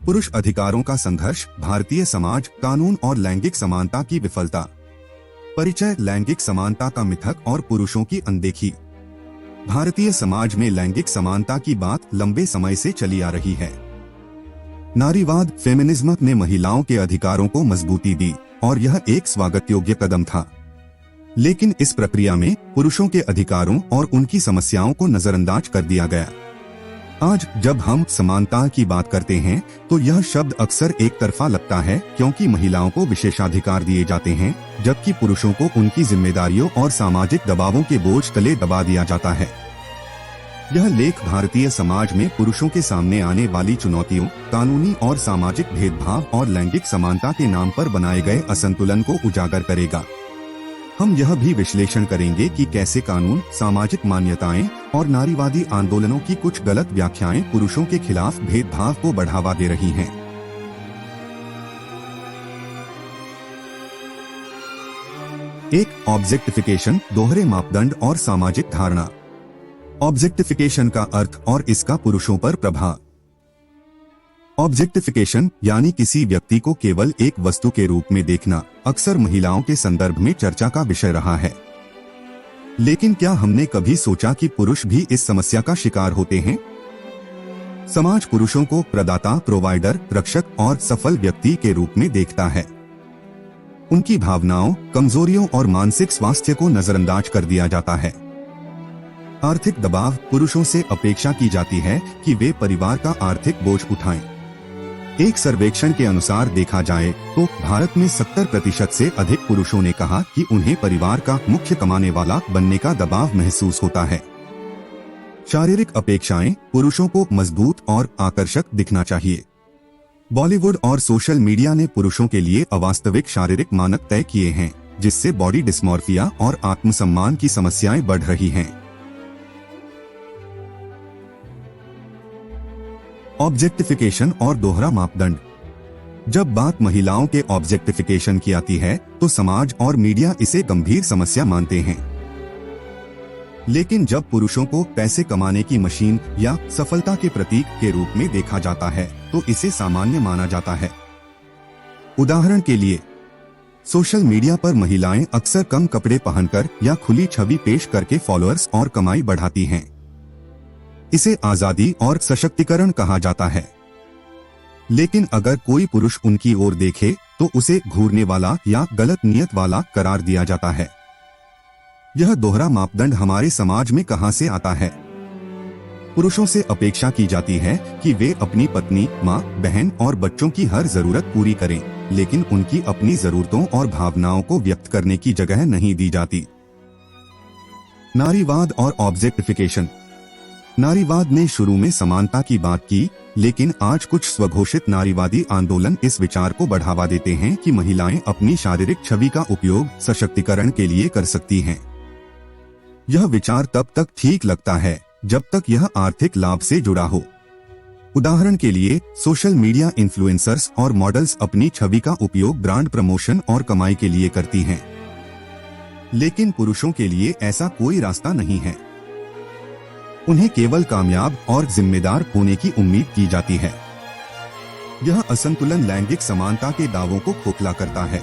पुरुष अधिकारों का संघर्ष, भारतीय समाज, कानून और लैंगिक समानता की विफलता। परिचय, लैंगिक समानता का मिथक और पुरुषों की अनदेखी। भारतीय समाज में लैंगिक समानता की बात लंबे समय से चली आ रही है। नारीवाद, फेमिनिज्म ने महिलाओं के अधिकारों को मजबूती दी और यह एक स्वागत योग्य कदम था। लेकिन इस प्रक्रिया में पुरुषों के अधिकारों और उनकी समस्याओं को नजरअंदाज कर दिया गया। आज जब हम समानता की बात करते हैं तो यह शब्द अक्सर एक तरफा लगता है, क्योंकि महिलाओं को विशेषाधिकार दिए जाते हैं जबकि पुरुषों को उनकी जिम्मेदारियों और सामाजिक दबावों के बोझ तले दबा दिया जाता है। यह लेख भारतीय समाज में पुरुषों के सामने आने वाली चुनौतियों, कानूनी और सामाजिक भेदभाव और लैंगिक समानता के नाम पर बनाए गए असंतुलन को उजागर करेगा। हम यह भी विश्लेषण करेंगे कि कैसे कानून, सामाजिक मान्यताएं और नारीवादी आंदोलनों की कुछ गलत व्याख्याएं पुरुषों के खिलाफ भेदभाव को बढ़ावा दे रही हैं। एक, ऑब्जेक्टिफिकेशन, दोहरे मापदंड और सामाजिक धारणा। ऑब्जेक्टिफिकेशन का अर्थ और इसका पुरुषों पर प्रभाव। ऑब्जेक्टिफिकेशन यानी किसी व्यक्ति को केवल एक वस्तु के रूप में देखना, अक्सर महिलाओं के संदर्भ में चर्चा का विषय रहा है। लेकिन क्या हमने कभी सोचा कि पुरुष भी इस समस्या का शिकार होते हैं? समाज पुरुषों को प्रदाता, प्रोवाइडर, रक्षक और सफल व्यक्ति के रूप में देखता है। उनकी भावनाओं, कमजोरियों और मानसिक स्वास्थ्य को नजरअंदाज कर दिया जाता है। आर्थिक दबाव, पुरुषों से अपेक्षा की जाती है कि वे परिवार का आर्थिक बोझ उठाएं। एक सर्वेक्षण के अनुसार देखा जाए तो भारत में 70% से अधिक पुरुषों ने कहा कि उन्हें परिवार का मुख्य कमाने वाला बनने का दबाव महसूस होता है। शारीरिक अपेक्षाएं, पुरुषों को मजबूत और आकर्षक दिखना चाहिए। बॉलीवुड और सोशल मीडिया ने पुरुषों के लिए अवास्तविक शारीरिक मानक तय किए हैं, जिससे बॉडी डिस्मॉर्फिया और आत्मसम्मान की समस्याएं बढ़ रही हैं। ऑब्जेक्टिफिकेशन और दोहरा मापदंड। जब बात महिलाओं के ऑब्जेक्टिफिकेशन की आती है तो समाज और मीडिया इसे गंभीर समस्या मानते हैं। लेकिन जब पुरुषों को पैसे कमाने की मशीन या सफलता के प्रतीक के रूप में देखा जाता है तो इसे सामान्य माना जाता है। उदाहरण के लिए, सोशल मीडिया पर महिलाएं अक्सर कम कपड़े पहनकर या खुली छवि पेश करके फॉलोअर्स और कमाई बढ़ाती हैं। इसे आजादी और सशक्तिकरण कहा जाता है। लेकिन अगर कोई पुरुष उनकी ओर देखे तो उसे घूरने वाला या गलत नियत वाला करार दिया जाता है। यह दोहरा मापदंड हमारे समाज में कहां से आता है? पुरुषों से अपेक्षा की जाती है कि वे अपनी पत्नी, माँ, बहन और बच्चों की हर जरूरत पूरी करें, लेकिन उनकी अपनी जरूरतों और भावनाओं को व्यक्त करने की जगह नहीं दी जाती। नारीवाद और ऑब्जेक्टिफिकेशन। नारीवाद ने शुरू में समानता की बात की, लेकिन आज कुछ स्वघोषित नारीवादी आंदोलन इस विचार को बढ़ावा देते हैं कि महिलाएं अपनी शारीरिक छवि का उपयोग सशक्तिकरण के लिए कर सकती हैं। यह विचार तब तक ठीक लगता है जब तक यह आर्थिक लाभ से जुड़ा हो। उदाहरण के लिए, सोशल मीडिया इन्फ्लुएंसर्स और मॉडल्स अपनी छवि का उपयोग ब्रांड प्रमोशन और कमाई के लिए करती हैं। लेकिन पुरुषों के लिए ऐसा कोई रास्ता नहीं है। उन्हें केवल कामयाब और जिम्मेदार होने की उम्मीद की जाती है। यह असंतुलन लैंगिक समानता के दावों को खोखला करता है।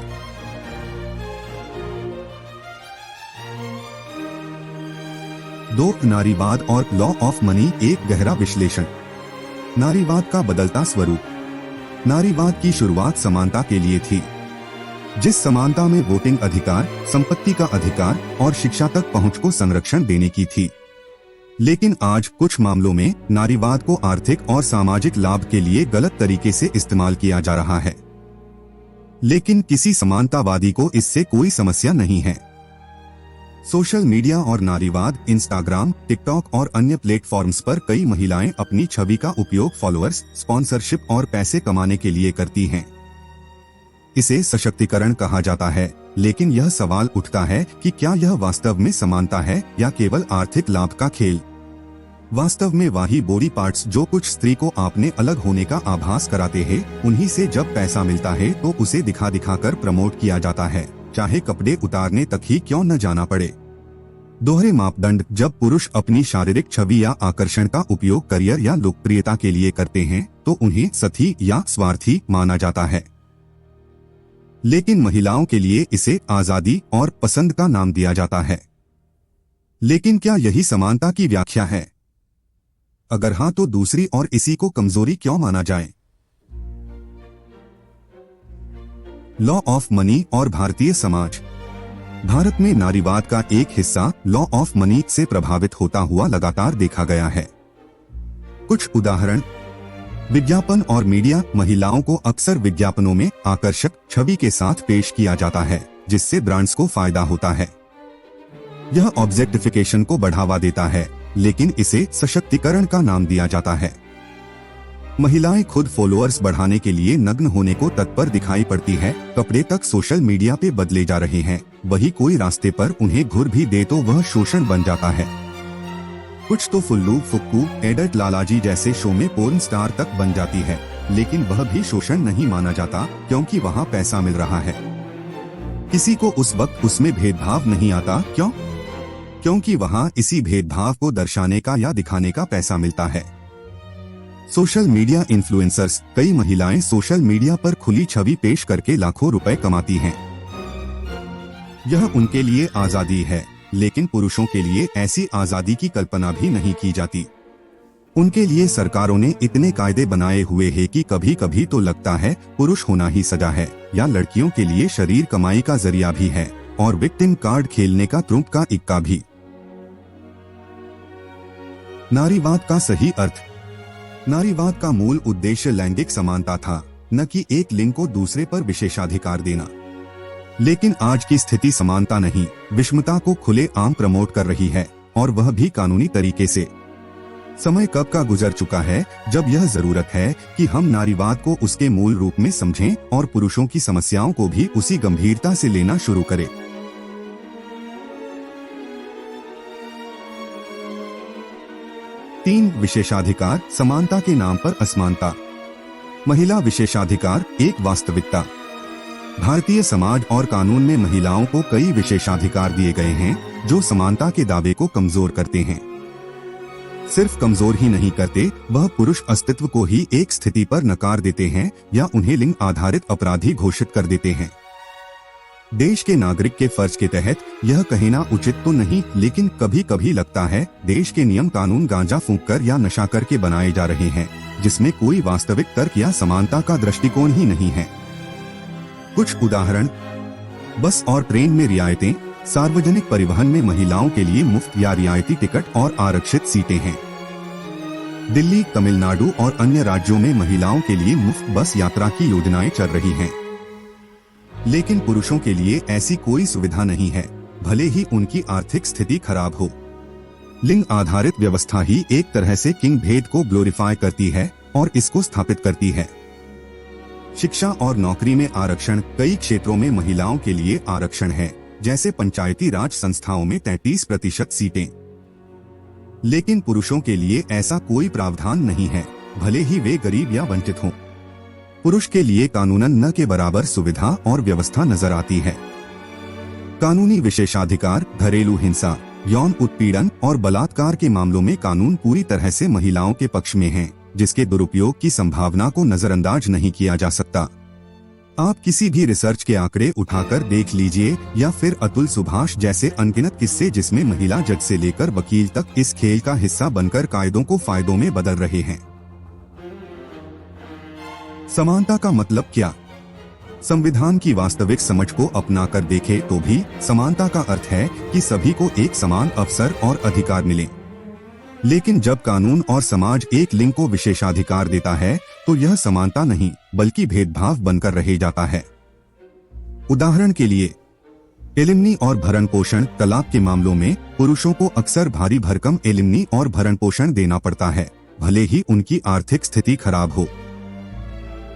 दो, नारीवाद और लॉ ऑफ मनी, एक गहरा विश्लेषण। नारीवाद का बदलता स्वरूप। नारीवाद की शुरुआत समानता के लिए थी, जिस समानता में वोटिंग अधिकार, संपत्ति का अधिकार और शिक्षा तक पहुंच को संरक्षण देने की थी। लेकिन आज कुछ मामलों में नारीवाद को आर्थिक और सामाजिक लाभ के लिए गलत तरीके से इस्तेमाल किया जा रहा है। लेकिन किसी समानतावादी को इससे कोई समस्या नहीं है। सोशल मीडिया और नारीवाद, इंस्टाग्राम, टिकटॉक और अन्य प्लेटफॉर्म्स पर कई महिलाएं अपनी छवि का उपयोग फॉलोअर्स, स्पॉन्सरशिप और पैसे कमाने के लिए करती हैं। इसे सशक्तिकरण कहा जाता है, लेकिन यह सवाल उठता है कि क्या यह वास्तव में समानता है या केवल आर्थिक लाभ का खेल? वास्तव में वही बॉडी पार्ट्स जो कुछ स्त्री को आपने अलग होने का आभास कराते हैं, उन्हीं से जब पैसा मिलता है तो उसे दिखा दिखा कर प्रमोट किया जाता है, चाहे कपड़े उतारने तक ही क्यों न जाना पड़े। दोहरे मापदंड: जब पुरुष अपनी शारीरिक छवि या आकर्षण का उपयोग करियर या लोकप्रियता के लिए करते हैं तो उन्हें सती या स्वार्थी माना जाता है, लेकिन महिलाओं के लिए इसे आजादी और पसंद का नाम दिया जाता है। लेकिन क्या यही समानता की व्याख्या है? अगर हाँ तो दूसरी और इसी को कमजोरी क्यों माना जाए? लॉ ऑफ मनी और भारतीय समाज। भारत में नारीवाद का एक हिस्सा लॉ ऑफ मनी से प्रभावित होता हुआ लगातार देखा गया है। कुछ उदाहरण: विज्ञापन और मीडिया। महिलाओं को अक्सर विज्ञापनों में आकर्षक छवि के साथ पेश किया जाता है, जिससे ब्रांड्स को फायदा होता है। यह ऑब्जेक्टिफिकेशन को बढ़ावा देता है, लेकिन इसे सशक्तिकरण का नाम दिया जाता है। महिलाएं खुद फॉलोअर्स बढ़ाने के लिए नग्न होने को तत्पर दिखाई पड़ती है। कपड़े तक सोशल मीडिया पे बदले जा रहे हैं। वही कोई रास्ते पर उन्हें घूर भी दे तो वह शोषण बन जाता है। कुछ तो फुल्लू फुक्कू एडल्ट लालाजी जैसे शो में पोर्न स्टार तक बन जाती है, लेकिन वह भी शोषण नहीं माना जाता, क्योंकि वहाँ पैसा मिल रहा है। किसी को उस वक्त उसमें भेदभाव नहीं आता। क्यों? क्योंकि वहाँ इसी भेदभाव को दर्शाने का या दिखाने का पैसा मिलता है। Social media influencers. कई महिलाएं सोशल मीडिया पर खुली छवि पेश करके लाखों रुपए कमाती हैं। यह उनके लिए आजादी है, लेकिन पुरुषों के लिए ऐसी आजादी की कल्पना भी नहीं की जाती। उनके लिए सरकारों ने इतने कायदे बनाए हुए हैं कि कभी कभी तो लगता है पुरुष होना ही सजा है, या लड़कियों के लिए शरीर कमाई का जरिया भी है, और विक्टिम कार्ड खेलने का ट्रुम्प का इक्का भी। नारीवाद का सही अर्थ। नारीवाद का मूल उद्देश्य लैंगिक समानता था, न कि एक लिंग को दूसरे पर विशेषाधिकार देना। लेकिन आज की स्थिति समानता नहीं, विषमता को खुले आम प्रमोट कर रही है, और वह भी कानूनी तरीके से। समय कब का गुजर चुका है जब यह जरूरत है कि हम नारीवाद को उसके मूल रूप में समझें और पुरुषों की समस्याओं को भी उसी गंभीरता से लेना शुरू करें। तीन, विशेषाधिकार। समानता के नाम पर असमानता। महिला विशेषाधिकार एक वास्तविकता। भारतीय समाज और कानून में महिलाओं को कई विशेषाधिकार दिए गए हैं जो समानता के दावे को कमजोर करते हैं। सिर्फ कमजोर ही नहीं करते, वह पुरुष अस्तित्व को ही एक स्थिति पर नकार देते हैं या उन्हें लिंग आधारित अपराधी घोषित कर देते हैं। देश के नागरिक के फर्ज के तहत यह कहना उचित तो नहीं, लेकिन कभी कभी लगता है देश के नियम कानून गांजा फूंककर या नशा करके बनाए जा रहे हैं, जिसमें कोई वास्तविक तर्क या समानता का दृष्टिकोण ही नहीं है। कुछ उदाहरण: बस और ट्रेन में रियायतें। सार्वजनिक परिवहन में महिलाओं के लिए मुफ्त या रियायती टिकट और आरक्षित सीटें हैं। दिल्ली, तमिलनाडु और अन्य राज्यों में महिलाओं के लिए मुफ्त बस यात्रा की योजनाएं चल रही हैं। लेकिन पुरुषों के लिए ऐसी कोई सुविधा नहीं है, भले ही उनकी आर्थिक स्थिति खराब हो। लिंग आधारित व्यवस्था ही एक तरह से किंग भेद को ग्लोरीफाई करती है और इसको स्थापित करती है। शिक्षा और नौकरी में आरक्षण। कई क्षेत्रों में महिलाओं के लिए आरक्षण है, जैसे पंचायती राज संस्थाओं में 33% सीटें। लेकिन पुरुषों के लिए ऐसा कोई प्रावधान नहीं है, भले ही वे गरीब या वंचित हों। पुरुष के लिए कानूनन न के बराबर सुविधा और व्यवस्था नजर आती है। कानूनी विशेषाधिकार। घरेलू हिंसा, यौन उत्पीड़न और बलात्कार के मामलों में कानून पूरी तरह से महिलाओं के पक्ष में है, जिसके दुरुपयोग की संभावना को नजरअंदाज नहीं किया जा सकता। आप किसी भी रिसर्च के आंकड़े उठाकर देख लीजिए, या फिर अतुल सुभाष जैसे अनगिनत किस्से जिसमें महिला जज से लेकर वकील तक इस खेल का हिस्सा बनकर कायदों को फायदों में बदल रहे हैं। समानता का मतलब क्या? संविधान की वास्तविक समझ को अपनाकर देखें तो भी समानता का अर्थ है कि सभी को एक समान अवसर और अधिकार मिले। लेकिन जब कानून और समाज एक लिंग को विशेषाधिकार देता है तो यह समानता नहीं बल्कि भेदभाव बनकर रह जाता है। उदाहरण के लिए, एलिमनी और भरण पोषण। तलाक के मामलों में पुरुषों को अक्सर भारी भरकम एलिमनी और भरण पोषण देना पड़ता है, भले ही उनकी आर्थिक स्थिति खराब हो।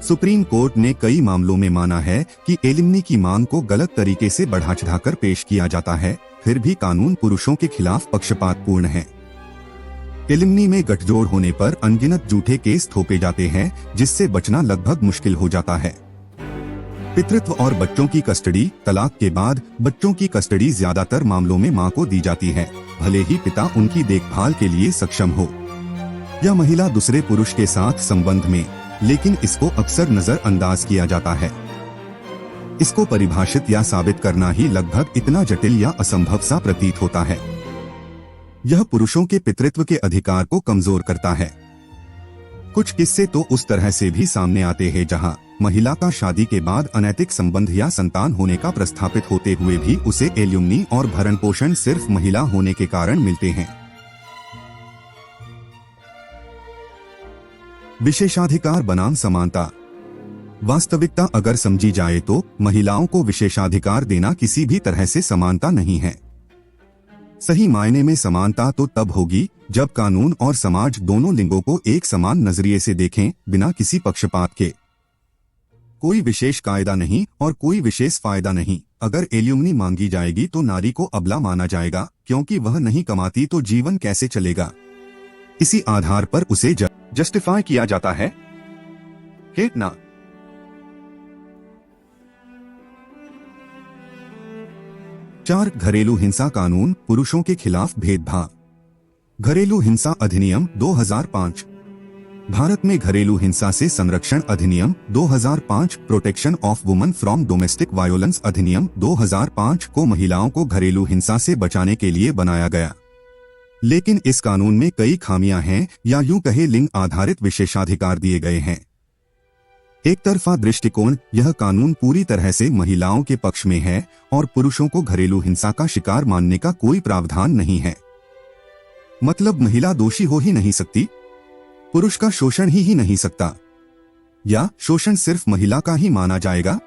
सुप्रीम कोर्ट ने कई मामलों में माना है कि एलिमनी की मांग को गलत तरीके से बढ़ा चढ़ाकर पेश किया जाता है, फिर भी कानून पुरुषों के खिलाफ पक्षपातपूर्ण है। एलिमनी में गठजोड़ होने पर अनगिनत झूठे केस थोपे जाते हैं, जिससे बचना लगभग मुश्किल हो जाता है। पितृत्व और बच्चों की कस्टडी। तलाक के बाद बच्चों की कस्टडी ज्यादातर मामलों में मां को दी जाती है, भले ही पिता उनकी देखभाल के लिए सक्षम हो या महिला दूसरे पुरुष के साथ संबंध में, लेकिन इसको अक्सर नजरअंदाज किया जाता है। इसको परिभाषित या साबित करना ही लगभग इतना जटिल या असंभव सा प्रतीत होता है। यह पुरुषों के पितृत्व के अधिकार को कमजोर करता है। कुछ किस्से तो उस तरह से भी सामने आते हैं जहां महिला का शादी के बाद अनैतिक संबंध या संतान होने का प्रस्थापित होते हुए भी उसे एल्युमनी और भरण पोषण सिर्फ महिला होने के कारण मिलते हैं। विशेषाधिकार बनाम समानता। वास्तविकता अगर समझी जाए तो महिलाओं को विशेषाधिकार देना किसी भी तरह से समानता नहीं है। सही मायने में समानता तो तब होगी जब कानून और समाज दोनों लिंगों को एक समान नजरिए से देखें, बिना किसी पक्षपात के। कोई विशेष कायदा नहीं और कोई विशेष फायदा नहीं। अगर एल्युमनी मांगी जाएगी तो नारी को अबला माना जाएगा, क्योंकि वह नहीं कमाती तो जीवन कैसे चलेगा। इसी आधार पर उसे जस्टिफाई किया जाता है कि ना। चार, घरेलू हिंसा कानून, पुरुषों के खिलाफ भेदभाव। घरेलू हिंसा अधिनियम 2005। भारत में घरेलू हिंसा से संरक्षण अधिनियम 2005, protection of woman from domestic violence अधिनियम 2005 को महिलाओं को घरेलू हिंसा से बचाने के लिए बनाया गया। लेकिन इस कानून में कई खामियां हैं, या यूं कहे लिंग आधारित विशेषाधिकार दिए गए हैं। एक तरफा दृष्टिकोण, यह कानून पूरी तरह से महिलाओं के पक्ष में है और पुरुषों को घरेलू हिंसा का शिकार मानने का कोई प्रावधान नहीं है। मतलब महिला दोषी हो ही नहीं सकती, पुरुष का शोषण ही नहीं सकता, या शोषण सिर्फ महिला का ही माना जाएगा।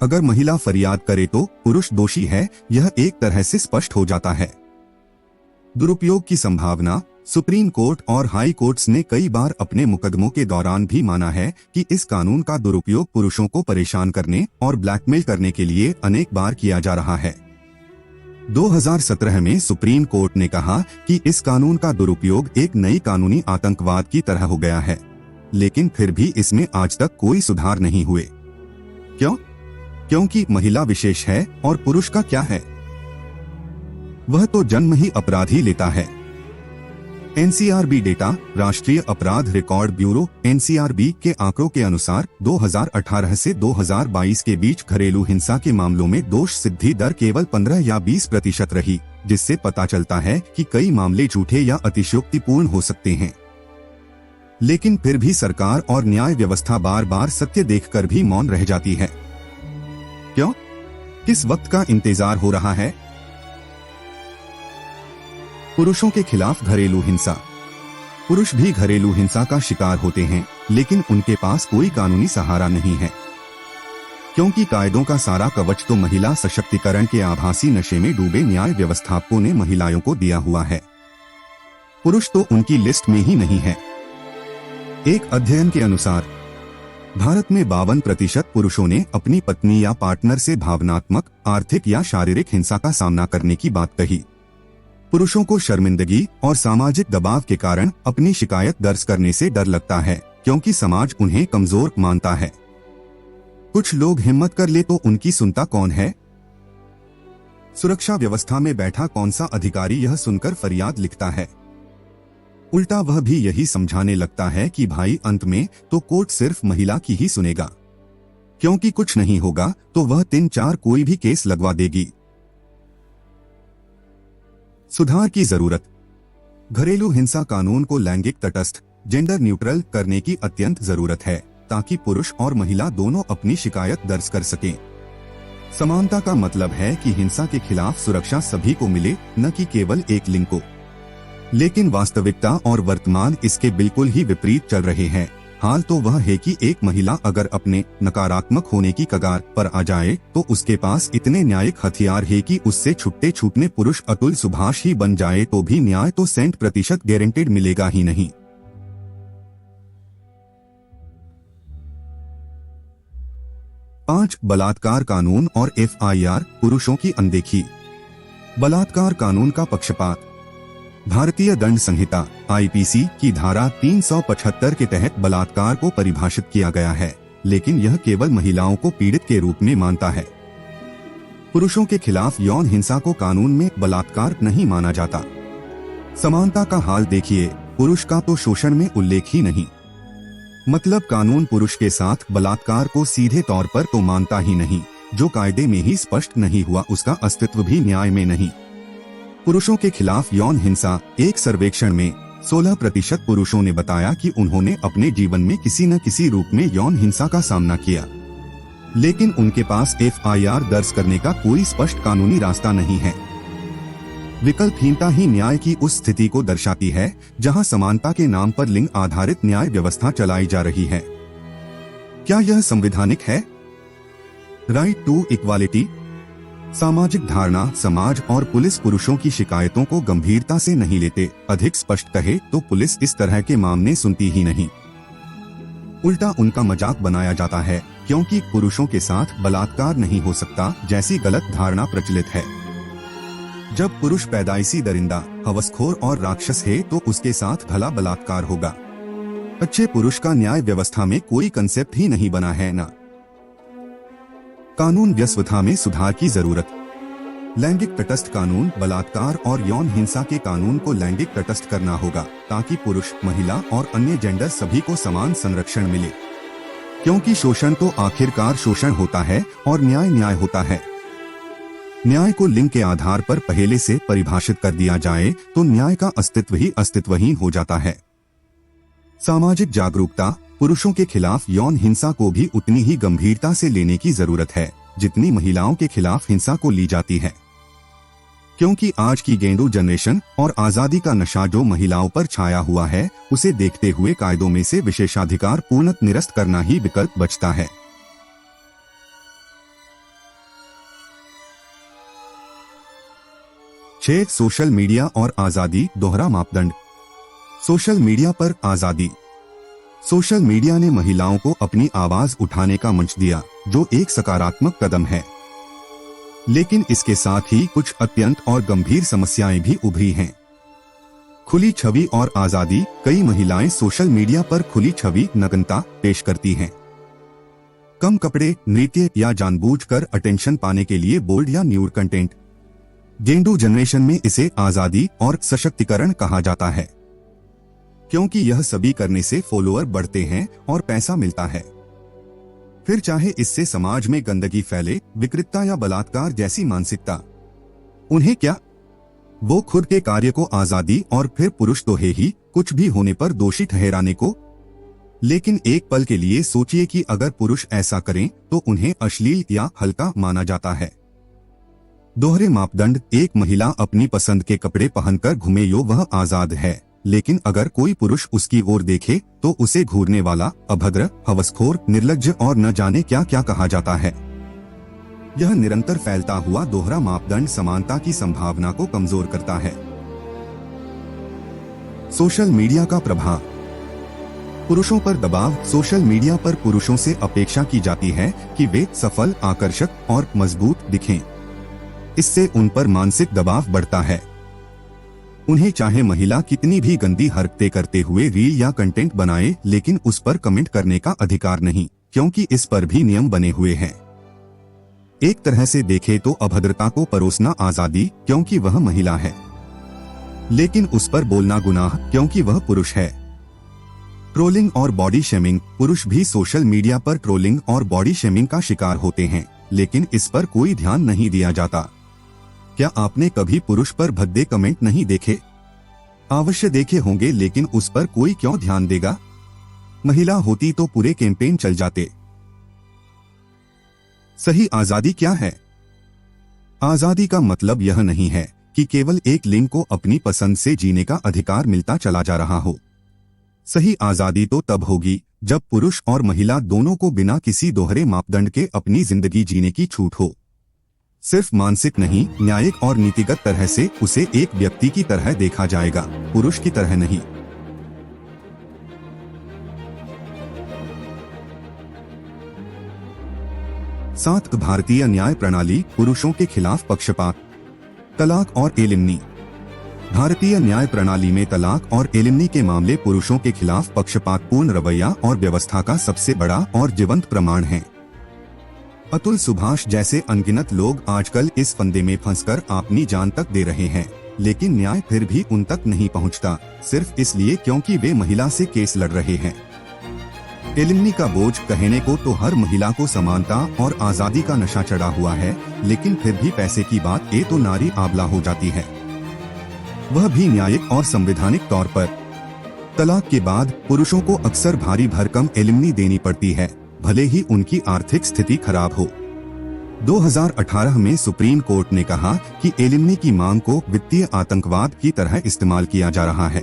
अगर महिला फरियाद करे तो पुरुष दोषी है, यह एक तरह से स्पष्ट हो जाता है। दुरुपयोग की संभावना। सुप्रीम कोर्ट और हाई कोर्ट्स ने कई बार अपने मुकदमों के दौरान भी माना है कि इस कानून का दुरुपयोग पुरुषों को परेशान करने और ब्लैकमेल करने के लिए अनेक बार किया जा रहा है। 2017 में सुप्रीम कोर्ट ने कहा कि इस कानून का दुरुपयोग एक नई कानूनी आतंकवाद की तरह हो गया है, लेकिन फिर भी इसमें आज तक कोई सुधार नहीं हुए। क्यों? क्योंकि महिला विशेष है और पुरुष का क्या है? वह तो जन्म ही अपराधी लेता है। एनसीआरबी डेटा, राष्ट्रीय अपराध रिकॉर्ड ब्यूरो एनसीआरबी के आंकड़ों के अनुसार 2018 से 2022 के बीच घरेलू हिंसा के मामलों में दोष सिद्धि दर केवल 15 या 20% रही, जिससे पता चलता है कि कई मामले झूठे या अतिशयोक्तिपूर्ण हो सकते हैं। लेकिन फिर भी सरकार और न्याय व्यवस्था बार बार सत्य देखकर भी मौन रह जाती है। क्यों? किस वक्त का इंतजार हो रहा है? पुरुषों के खिलाफ घरेलू हिंसा। पुरुष भी घरेलू हिंसा का शिकार होते हैं, लेकिन उनके पास कोई कानूनी सहारा नहीं है, क्योंकि कायदों का सारा कवच तो महिला सशक्तिकरण के आभासी नशे में डूबे न्याय व्यवस्थापकों ने महिलाओं को दिया हुआ है। पुरुष तो उनकी लिस्ट में ही नहीं है। एक अध्ययन के अनुसार भारत में 52% पुरुषों ने अपनी पत्नी या पार्टनर से भावनात्मक, आर्थिक या शारीरिक हिंसा का सामना करने की बात कही। पुरुषों को शर्मिंदगी और सामाजिक दबाव के कारण अपनी शिकायत दर्ज करने से डर लगता है, क्योंकि समाज उन्हें कमजोर मानता है। कुछ लोग हिम्मत कर ले तो उनकी सुनता कौन है? सुरक्षा व्यवस्था में बैठा कौन सा अधिकारी यह सुनकर फरियाद लिखता है? उल्टा वह भी यही समझाने लगता है कि भाई अंत में तो कोर्ट सिर्फ महिला की ही सुनेगा, क्योंकि कुछ नहीं होगा तो वह 3-4 कोई भी केस लगवा देगी। सुधार की जरूरत। घरेलू हिंसा कानून को लैंगिक तटस्थ, जेंडर न्यूट्रल करने की अत्यंत जरूरत है, ताकि पुरुष और महिला दोनों अपनी शिकायत दर्ज कर सकें। समानता का मतलब है कि हिंसा के खिलाफ सुरक्षा सभी को मिले, न कि केवल एक लिंग को। लेकिन वास्तविकता और वर्तमान इसके बिल्कुल ही विपरीत चल रहे हैं। हाल तो वह है कि एक महिला अगर अपने नकारात्मक होने की कगार पर आ जाए तो उसके पास इतने न्यायिक हथियार है कि उससे छुट्टे छूटने पुरुष अतुल सुभाष ही बन जाए तो भी न्याय तो 100% गारंटेड मिलेगा ही नहीं। पांच, बलात्कार कानून और FIR, पुरुषों की अनदेखी। बलात्कार कानून का पक्षपात। भारतीय दंड संहिता IPC की धारा 375 के तहत बलात्कार को परिभाषित किया गया है, लेकिन यह केवल महिलाओं को पीड़ित के रूप में मानता है। पुरुषों के खिलाफ यौन हिंसा को कानून में बलात्कार नहीं माना जाता। समानता का हाल देखिए, पुरुष का तो शोषण में उल्लेख ही नहीं। मतलब कानून पुरुष के साथ बलात्कार को सीधे तौर पर तो मानता ही नहीं। जो कायदे में ही स्पष्ट नहीं हुआ उसका अस्तित्व भी न्याय में नहीं। पुरुषों के खिलाफ यौन हिंसा, एक सर्वेक्षण में 16% पुरुषों ने बताया कि उन्होंने अपने जीवन में किसी न किसी रूप में यौन हिंसा का सामना किया, लेकिन उनके पास FIR दर्ज करने का कोई स्पष्ट कानूनी रास्ता नहीं है। विकल्पहीनता ही न्याय की उस स्थिति को दर्शाती है जहां समानता के नाम पर लिंग आधारित न्याय व्यवस्था चलाई जा रही है। क्या यह संवैधानिक है? Right to equality. सामाजिक धारणा, समाज और पुलिस पुरुषों की शिकायतों को गंभीरता से नहीं लेते। अधिक स्पष्ट कहे तो पुलिस इस तरह के मामले सुनती ही नहीं, उल्टा उनका मजाक बनाया जाता है, क्योंकि पुरुषों के साथ बलात्कार नहीं हो सकता जैसी गलत धारणा प्रचलित है। जब पुरुष पैदाइशी दरिंदा, हवसखोर और राक्षस है तो उसके साथ भला बलात्कार होगा। अच्छे पुरुष का न्याय व्यवस्था में कोई कंसेप्ट ही नहीं बना है ना। कानून व्यवस्था में सुधार की जरूरत। लैंगिक तटस्थ कानून, बलात्कार और यौन हिंसा के कानून को लैंगिक तटस्थ करना होगा ताकि पुरुष, महिला और अन्य जेंडर सभी को समान संरक्षण मिले। क्योंकि शोषण तो आखिरकार शोषण होता है और न्याय न्याय होता है। न्याय को लिंग के आधार पर पहले से परिभाषित कर दिया जाए तो न्याय का अस्तित्व ही अस्तित्वहीन हो जाता है। सामाजिक जागरूकता। पुरुषों के खिलाफ यौन हिंसा को भी उतनी ही गंभीरता से लेने की जरूरत है जितनी महिलाओं के खिलाफ हिंसा को ली जाती है। क्योंकि आज की गेंडू जनरेशन और आजादी का नशा जो महिलाओं पर छाया हुआ है, उसे देखते हुए कायदों में से विशेषाधिकार पूर्णतः निरस्त करना ही विकल्प बचता है। सोशल मीडिया और आजादी, दोहरा मापदंड। सोशल मीडिया पर आजादी। सोशल मीडिया ने महिलाओं को अपनी आवाज उठाने का मंच दिया, जो एक सकारात्मक कदम है। लेकिन इसके साथ ही कुछ अत्यंत और गंभीर समस्याएं भी उभरी हैं। खुली छवि और आजादी। कई महिलाएं सोशल मीडिया पर खुली छवि, नग्नता पेश करती हैं। कम कपड़े, नृत्य या जानबूझकर अटेंशन पाने के लिए बोल्ड या न्यूड कंटेंट। गेंडू जनरेशन में इसे आजादी और सशक्तिकरण कहा जाता है, क्योंकि यह सभी करने से फॉलोअर बढ़ते हैं और पैसा मिलता है। फिर चाहे इससे समाज में गंदगी फैले, विकृतता या बलात्कार जैसी मानसिकता, उन्हें क्या? वो खुद के कार्य को आजादी और फिर पुरुष तो है ही, कुछ भी होने पर दोषी ठहराने को। लेकिन एक पल के लिए सोचिए कि अगर पुरुष ऐसा करें तो उन्हें अश्लील या हल्का माना जाता है। दोहरे मापदंड। एक महिला अपनी पसंद के कपड़े पहनकर घूमे यो वह आजाद है, लेकिन अगर कोई पुरुष उसकी ओर देखे तो उसे घूरने वाला, अभद्र, हवसखोर, निर्लज्ज और न जाने क्या क्या कहा जाता है। यह निरंतर फैलता हुआ दोहरा मापदंड समानता की संभावना को कमजोर करता है। सोशल मीडिया का प्रभाव। पुरुषों पर दबाव। सोशल मीडिया पर पुरुषों से अपेक्षा की जाती है कि वे सफल, आकर्षक और मजबूत दिखें। इससे उन पर मानसिक दबाव बढ़ता है। उन्हें चाहे महिला कितनी भी गंदी हरकतें करते हुए रील या कंटेंट बनाए, लेकिन उस पर कमेंट करने का अधिकार नहीं, क्योंकि इस पर भी नियम बने हुए हैं। एक तरह से देखे तो अभद्रता को परोसना आजादी, क्योंकि वह महिला है, लेकिन उस पर बोलना गुनाह, क्योंकि वह पुरुष है। ट्रोलिंग और बॉडी शेमिंग। पुरुष भी सोशल मीडिया पर ट्रोलिंग और बॉडी शेमिंग का शिकार होते हैं, लेकिन इस पर कोई ध्यान नहीं दिया जाता। क्या आपने कभी पुरुष पर भद्दे कमेंट नहीं देखे? अवश्य देखे होंगे, लेकिन उस पर कोई क्यों ध्यान देगा? महिला होती तो पूरे कैंपेन चल जाते। सही आजादी क्या है? आजादी का मतलब यह नहीं है कि केवल एक लिंग को अपनी पसंद से जीने का अधिकार मिलता चला जा रहा हो। सही आजादी तो तब होगी जब पुरुष और महिला दोनों को बिना किसी दोहरे मापदंड के अपनी जिंदगी जीने की छूट हो। सिर्फ मानसिक नहीं, न्यायिक और नीतिगत तरह से उसे एक व्यक्ति की तरह देखा जाएगा, पुरुष की तरह नहीं। सात, भारतीय न्याय प्रणाली। पुरुषों के खिलाफ पक्षपात, तलाक और एलिमनी। भारतीय न्याय प्रणाली में तलाक और एलिमनी के मामले पुरुषों के खिलाफ पक्षपातपूर्ण रवैया और व्यवस्था का सबसे बड़ा और जीवंत प्रमाण है। अतुल सुभाष जैसे अनगिनत लोग आजकल इस फंदे में फंसकर अपनी जान तक दे रहे हैं, लेकिन न्याय फिर भी उन तक नहीं पहुंचता, सिर्फ इसलिए क्योंकि वे महिला से केस लड़ रहे हैं। एलिमनी का बोझ कहने को तो हर महिला को समानता और आजादी का नशा चढ़ा हुआ है, लेकिन फिर भी पैसे की बात ए तो नारी आबला हो जाती है, वह भी न्यायिक और संवैधानिक तौर पर। तलाक के बाद पुरुषों को अक्सर भारी भरकम एलिमनी देनी पड़ती है, भले ही उनकी आर्थिक स्थिति खराब हो। 2018 में सुप्रीम कोर्ट ने कहा कि एलिमनी की मांग को वित्तीय आतंकवाद की तरह इस्तेमाल किया जा रहा है।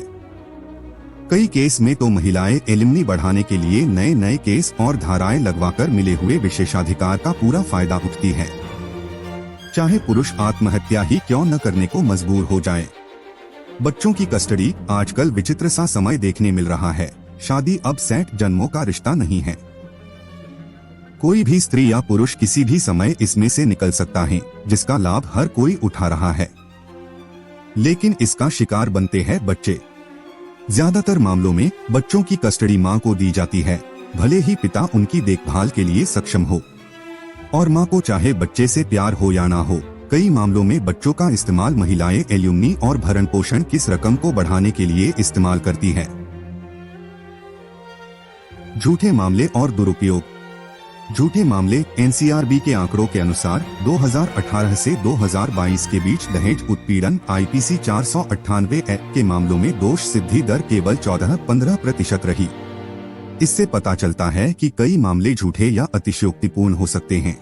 कई केस में तो महिलाएं एलिमनी बढ़ाने के लिए नए नए केस और धाराएं लगवाकर मिले हुए विशेषाधिकार का पूरा फायदा उठाती है, चाहे पुरुष आत्महत्या ही क्यों न करने को मजबूर हो जाए। बच्चों की कस्टडी आजकल विचित्र सा समय देखने मिल रहा है। शादी अब सेट जन्मों का रिश्ता नहीं है। कोई भी स्त्री या पुरुष किसी भी समय इसमें से निकल सकता है, जिसका लाभ हर कोई उठा रहा है, लेकिन इसका शिकार बनते हैं बच्चे। ज्यादातर मामलों में बच्चों की कस्टडी मां को दी जाती है, भले ही पिता उनकी देखभाल के लिए सक्षम हो, और मां को चाहे बच्चे से प्यार हो या ना हो। कई मामलों में बच्चों का इस्तेमाल महिलाएं एल्यूमनी और भरण पोषण की रकम को बढ़ाने के लिए इस्तेमाल करती है। झूठे मामले और दुरुपयोग। झूठे मामले। एनसीआरबी के आंकड़ों के अनुसार 2018 से 2022 के बीच दहेज उत्पीड़न आईपीसी 498 एक्ट के मामलों में दोष सिद्धि दर केवल 14-15% रही। इससे पता चलता है कि कई मामले झूठे या अतिशयोक्तिपूर्ण हो सकते हैं।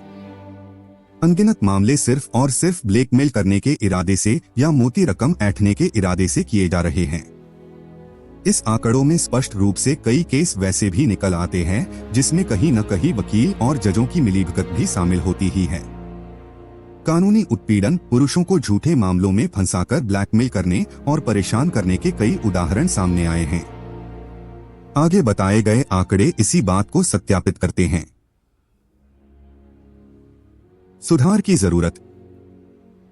अनगिनत मामले सिर्फ और सिर्फ ब्लैकमेल करने के इरादे से या मोटी रकम ऐंठने के इरादे से किए जा रहे हैं। इस आंकड़ों में स्पष्ट रूप से कई केस वैसे भी निकल आते हैं जिसमें कहीं न कहीं वकील और जजों की मिलीभगत भी शामिल होती ही है। कानूनी उत्पीड़न। पुरुषों को झूठे मामलों में फंसाकर ब्लैकमेल करने और परेशान करने के कई उदाहरण सामने आए हैं। आगे बताए गए आंकड़े इसी बात को सत्यापित करते हैं। सुधार की जरूरत।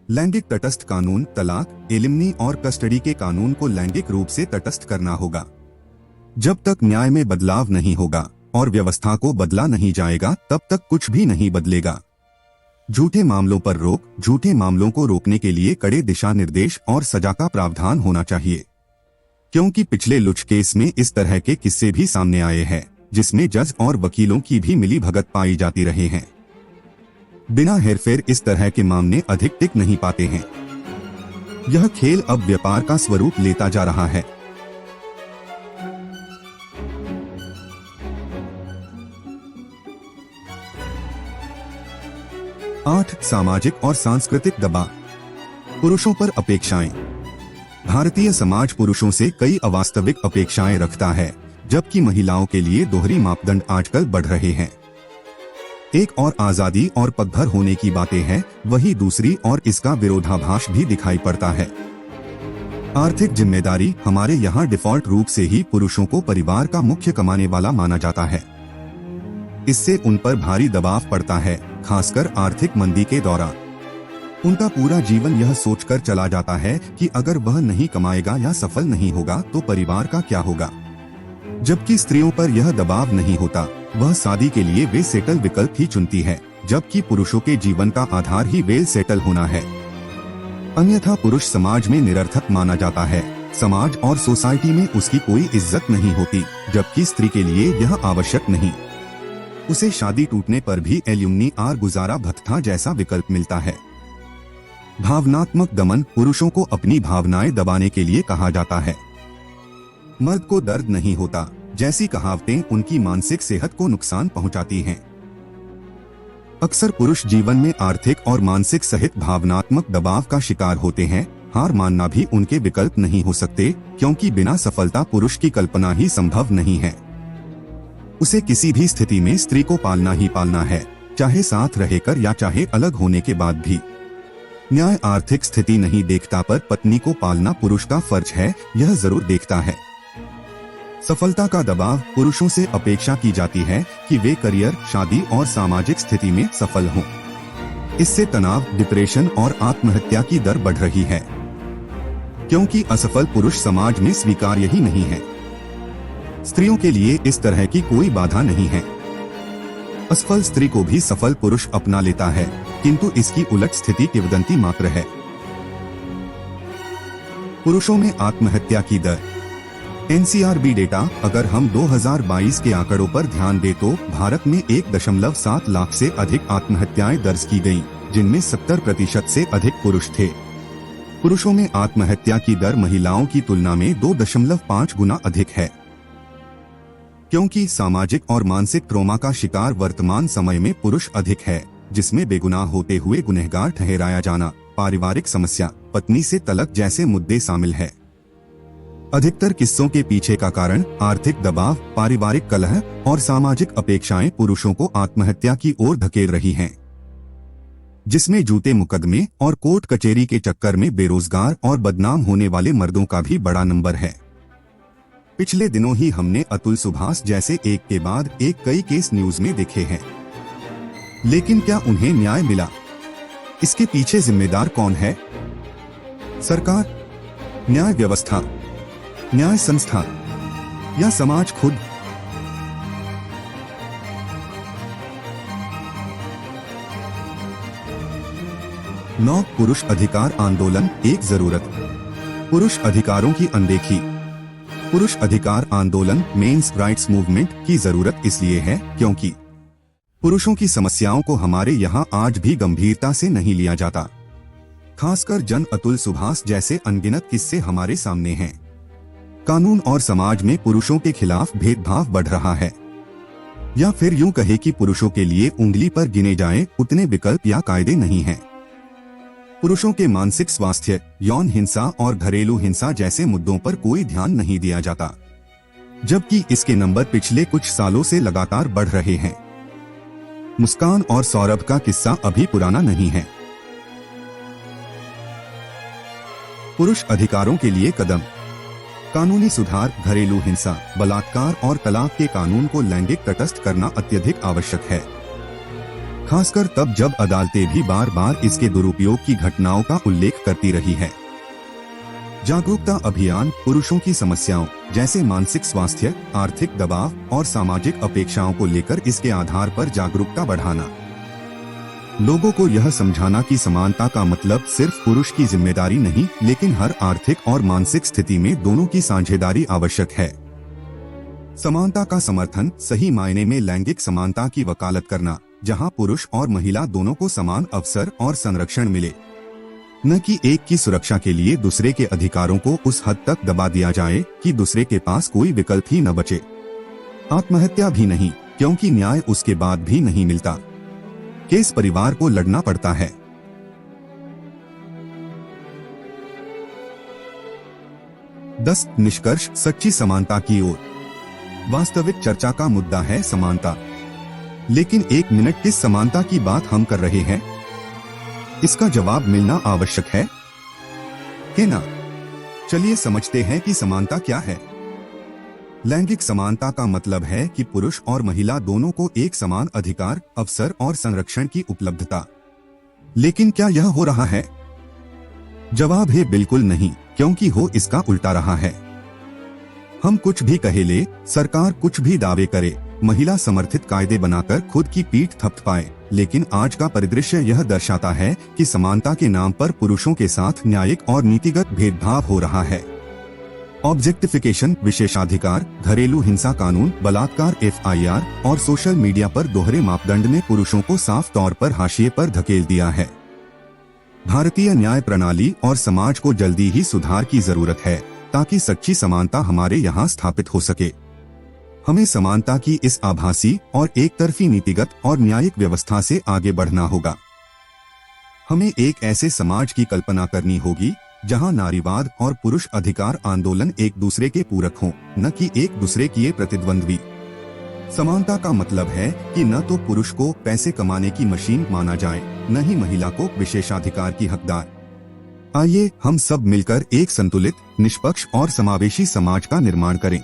लैंगिक तटस्थ कानून। तलाक, एलिमनी और कस्टडी के कानून को लैंगिक रूप से तटस्थ करना होगा। जब तक न्याय में बदलाव नहीं होगा और व्यवस्था को बदला नहीं जाएगा, तब तक कुछ भी नहीं बदलेगा। झूठे मामलों पर रोक। झूठे मामलों को रोकने के लिए कड़े दिशा निर्देश और सजा का प्रावधान होना चाहिए, क्योंकि पिछले कुछ केस में इस तरह के किस्से भी सामने आए हैं जिसमें जज और वकीलों की भी मिलीभगत पाई जाती रहे हैं। बिना हेरफेर इस तरह के मामले अधिक टिक नहीं पाते हैं। यह खेल अब व्यापार का स्वरूप लेता जा रहा है। आठ, सामाजिक और सांस्कृतिक दबाव। पुरुषों पर अपेक्षाएं। भारतीय समाज पुरुषों से कई अवास्तविक अपेक्षाएं रखता है, जबकि महिलाओं के लिए दोहरी मापदंड आजकल बढ़ रहे हैं। एक और आजादी और पगभर होने की बातें हैं, वही दूसरी और इसका विरोधाभास भी दिखाई पड़ता है। आर्थिक जिम्मेदारी। हमारे यहाँ डिफॉल्ट रूप से ही पुरुषों को परिवार का मुख्य कमाने वाला माना जाता है। इससे उन पर भारी दबाव पड़ता है, खासकर आर्थिक मंदी के दौरान। उनका पूरा जीवन यह सोचकर चला जाता है कि अगर वह नहीं कमाएगा या सफल नहीं होगा तो परिवार का क्या होगा। जबकि स्त्रियों पर यह दबाव नहीं होता, वह शादी के लिए वे सेटल विकल्प ही चुनती है, जबकि पुरुषों के जीवन का आधार ही वेल सेटल होना है। अन्यथा पुरुष समाज में निरर्थक माना जाता है। समाज और सोसाइटी में उसकी कोई इज्जत नहीं होती, जबकि स्त्री के लिए यह आवश्यक नहीं। उसे शादी टूटने पर भी एल्यूमनी और गुजारा भत्ता जैसा विकल्प मिलता है। भावनात्मक दमन। पुरुषों को अपनी भावनाएं दबाने के लिए कहा जाता है। मर्द को दर्द नहीं होता जैसी कहावतें उनकी मानसिक सेहत को नुकसान पहुंचाती हैं। अक्सर पुरुष जीवन में आर्थिक और मानसिक सहित भावनात्मक दबाव का शिकार होते हैं। हार मानना भी उनके विकल्प नहीं हो सकते, क्योंकि बिना सफलता पुरुष की कल्पना ही संभव नहीं है। उसे किसी भी स्थिति में स्त्री को पालना ही पालना है, चाहे साथ रहकर या चाहे अलग होने के बाद भी। न्याय आर्थिक स्थिति नहीं देखता, पर पत्नी को पालना पुरुष का फर्ज है, यह जरूर देखता है। सफलता का दबाव। पुरुषों से अपेक्षा की जाती है कि वे करियर, शादी और सामाजिक स्थिति में सफल हों। इससे तनाव, डिप्रेशन और आत्महत्या की दर बढ़ रही है। क्योंकि असफल पुरुष समाज में स्वीकार्य ही नहीं है। स्त्रियों के लिए इस तरह की कोई बाधा नहीं है। असफल स्त्री को भी सफल पुरुष अपना लेता है, किंतु इसकी उलट स्थिति किंवदंती मात्र है। पुरुषों में आत्महत्या की दर। NCRB डेटा, अगर हम 2022 के आंकड़ों पर ध्यान दें तो भारत में 1.7 लाख से अधिक आत्महत्याएं दर्ज की गईं, जिनमें 70% से अधिक पुरुष थे। पुरुषों में आत्महत्या की दर महिलाओं की तुलना में 2.5 गुना अधिक है। क्योंकि सामाजिक और मानसिक ट्रॉमा का शिकार वर्तमान समय में पुरुष अधिक है, जिसमें बेगुनाह होते हुए गुनहगार ठहराया जाना, पारिवारिक समस्या, पत्नी से तलाक जैसे मुद्दे शामिल है। अधिकतर किस्सों के पीछे का कारण आर्थिक दबाव, पारिवारिक कलह और सामाजिक अपेक्षाएं पुरुषों को आत्महत्या की ओर धकेल रही हैं, जिसमें जूते मुकदमे और कोर्ट कचहरी के चक्कर में बेरोजगार और बदनाम होने वाले मर्दों का भी बड़ा नंबर है। पिछले दिनों ही हमने अतुल सुभाष जैसे एक के बाद एक कई केस न्यूज में देखे हैं, लेकिन क्या उन्हें न्याय मिला? इसके पीछे जिम्मेदार कौन है? सरकार, न्याय व्यवस्था, न्याय संस्था या समाज खुद? नौ पुरुष अधिकार आंदोलन एक जरूरत। पुरुष अधिकारों की अनदेखी। पुरुष अधिकार आंदोलन मेंस राइट्स मूवमेंट की जरूरत इसलिए है क्योंकि पुरुषों की समस्याओं को हमारे यहाँ आज भी गंभीरता से नहीं लिया जाता। खासकर जन अतुल सुभाष जैसे अनगिनत किस्से हमारे सामने हैं। कानून और समाज में पुरुषों के खिलाफ भेदभाव बढ़ रहा है, या फिर यूं कहे कि पुरुषों के लिए उंगली पर गिने जाएं उतने विकल्प या कायदे नहीं हैं। पुरुषों के मानसिक स्वास्थ्य, यौन हिंसा और घरेलू हिंसा जैसे मुद्दों पर कोई ध्यान नहीं दिया जाता, जबकि इसके नंबर पिछले कुछ सालों से लगातार बढ़ रहे हैं। मुस्कान और सौरभ का किस्सा अभी पुराना नहीं है। पुरुष अधिकारों के लिए कदम। कानूनी सुधार, घरेलू हिंसा, बलात्कार और तलाक के कानून को लैंगिक तटस्थ करना अत्यधिक आवश्यक है, खासकर तब जब अदालतें भी बार बार इसके दुरुपयोग की घटनाओं का उल्लेख करती रही है। जागरूकता अभियान, पुरुषों की समस्याओं जैसे मानसिक स्वास्थ्य, आर्थिक दबाव और सामाजिक अपेक्षाओं को लेकर इसके आधार पर जागरूकता बढ़ाना। लोगों को यह समझाना कि समानता का मतलब सिर्फ पुरुष की जिम्मेदारी नहीं, लेकिन हर आर्थिक और मानसिक स्थिति में दोनों की साझेदारी आवश्यक है। समानता का समर्थन सही मायने में लैंगिक समानता की वकालत करना, जहां पुरुष और महिला दोनों को समान अवसर और संरक्षण मिले, न कि एक की सुरक्षा के लिए दूसरे के अधिकारों को उस हद तक दबा दिया जाए कि दूसरे के पास कोई विकल्प ही न बचे। आत्महत्या भी नहीं, क्योंकि न्याय उसके बाद भी नहीं मिलता। केस परिवार को लड़ना पड़ता है। दस निष्कर्ष सच्ची समानता की ओर। वास्तविक चर्चा का मुद्दा है समानता, लेकिन एक मिनट किस समानता की बात हम कर रहे हैं? इसका जवाब मिलना आवश्यक है कि ना? चलिए समझते हैं कि समानता क्या है। लैंगिक समानता का मतलब है कि पुरुष और महिला दोनों को एक समान अधिकार, अवसर और संरक्षण की उपलब्धता। लेकिन क्या यह हो रहा है? जवाब है बिल्कुल नहीं, क्योंकि हो इसका उल्टा रहा है। हम कुछ भी कहे ले, सरकार कुछ भी दावे करे, महिला समर्थित कायदे बनाकर खुद की पीठ थपथपाए, लेकिन आज का परिदृश्य यह दर्शाता है कि समानता के नाम पर पुरुषों के साथ न्यायिक और नीतिगत भेदभाव हो रहा है। ऑब्जेक्टिफिकेशन, विशेषाधिकार, घरेलू हिंसा कानून, बलात्कार, FIR और सोशल मीडिया पर दोहरे मापदंड ने पुरुषों को साफ तौर पर हाशिए पर धकेल दिया है। भारतीय न्याय प्रणाली और समाज को जल्दी ही सुधार की जरूरत है, ताकि सच्ची समानता हमारे यहाँ स्थापित हो सके। हमें समानता की इस आभासी और एक तरफी नीतिगत और न्यायिक व्यवस्था से आगे बढ़ना होगा। हमें एक ऐसे समाज की कल्पना करनी होगी जहां नारीवाद और पुरुष अधिकार आंदोलन एक दूसरे के पूरक हों, न कि एक दूसरे के प्रतिद्वंद्वी। समानता का मतलब है कि न तो पुरुष को पैसे कमाने की मशीन माना जाए, न ही महिला को विशेषाधिकार की हकदार। आइए हम सब मिलकर एक संतुलित, निष्पक्ष और समावेशी समाज का निर्माण करें।